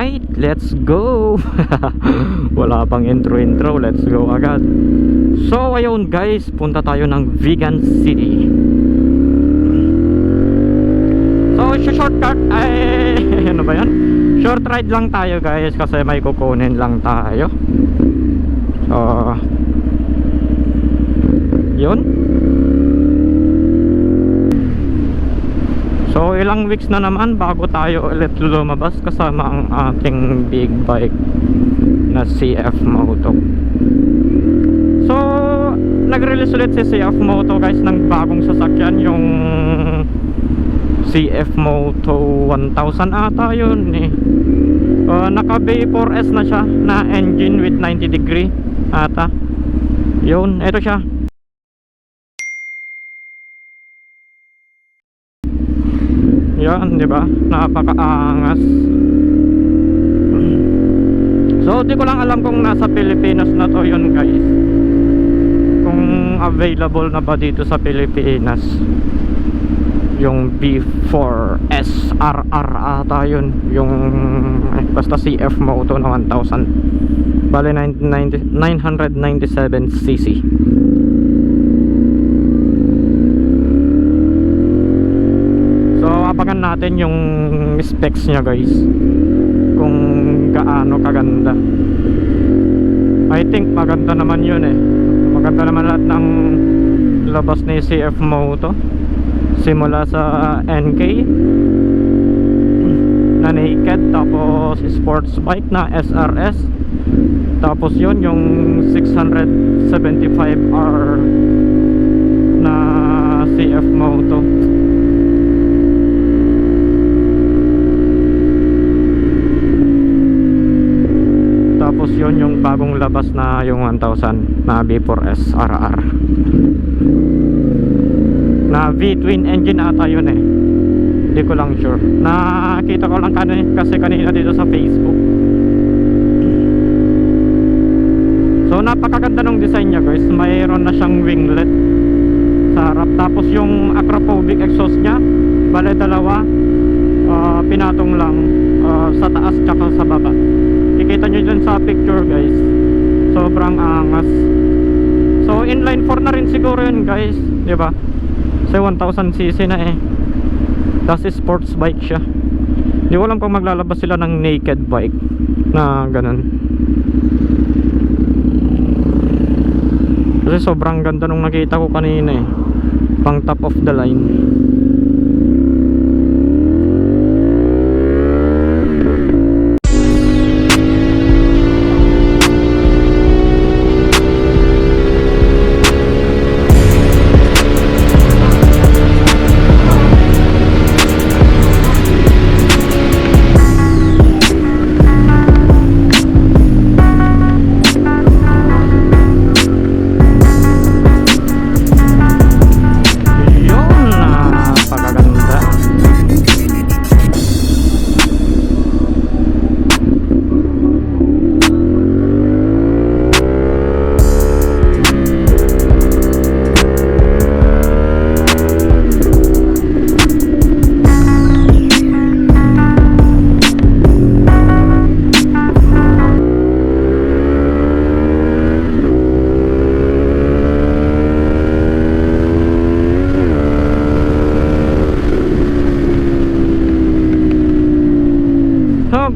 Alright, let's go. Wala pang intro, let's go agad. So ayun guys, punta tayo ng Vigan City. So shortcut ay ano ba yan? Short ride lang tayo guys, kasi may kukunin lang tayo. So yun. So ilang weeks na naman bago tayo ulit lumabas kasama ang ating big bike na CF Moto. So nag-release ulit si CF Moto guys ng bagong sasakyan, yung CF Moto 1000 ata yun eh. Naka V4S na siya na engine with 90 degree ata. Yun, ito siya. Yan, di ba? Napakaangas. So, di ko lang alam kung nasa Pilipinas na to yun guys. Kung available na ba dito sa Pilipinas. Yung B4S RR ata yun. Yung basta CF Moto na 1000. Bale 997cc. Abangan natin yung specs nya guys, kung gaano kaganda. I think maganda naman yun eh. Maganda naman lahat ng labas ni CF Moto, simula sa NK na naked, tapos sports bike na SRS, tapos yun yung 675R na CF Moto. Tapos yun yung bagong labas na yung 1000 na V4S RR na V-twin engine ata yun eh. Hindi ko lang sure. Nakita ko lang kasi kanina dito sa Facebook. So napakaganda ng design nya guys. Mayroon na siyang winglet sa harap. Tapos yung acrophobic exhaust nya, bale dalawa, pinatong lang sa taas tsaka sa baba. Kikita nyo dyan sa picture guys, sobrang angas. So inline 4 na rin siguro yun guys, diba? Kasi 1000cc na eh. Tapos sports bike siya. Di ko alam kung maglalabas sila ng naked bike na ganun. Kasi sobrang ganda nung nakita ko kanina eh. Pang top of the line.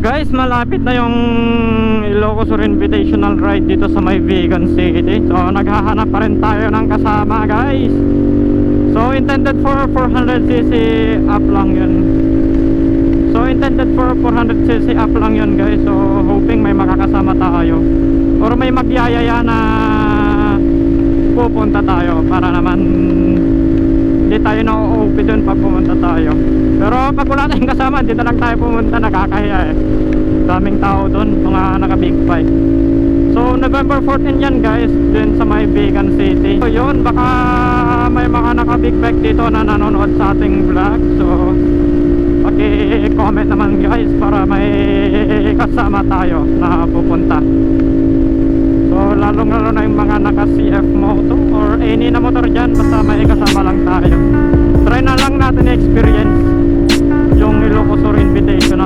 Guys, malapit na yung Ilocos Sur Invitational Ride dito sa may Vigan City. So naghahanap pa rin tayo ng kasama guys. So intended for 400cc up lang yun. So intended for 400cc up lang yun guys. So hoping may makakasama tayo, or may magyayaya na pupunta tayo, para naman hindi tayo na-OP dun pag pumunta tayo. Pero pag wala tayong kasama, dito lang tayo pumunta, nakakahiya eh. Daming tao dun, mga naka big bike. So November 14 yan guys, dun sa may Vigan City. So yun, baka may mga naka big bike dito na nanonood sa ating vlog. So paki-comment naman guys, para may kasama tayo na pupunta. So lalong lalo na yung mga naka CF Moto or any na motor dyan, basta may kasama lang tayo. Try na lang natin experience yung Ilocos Sur Invitational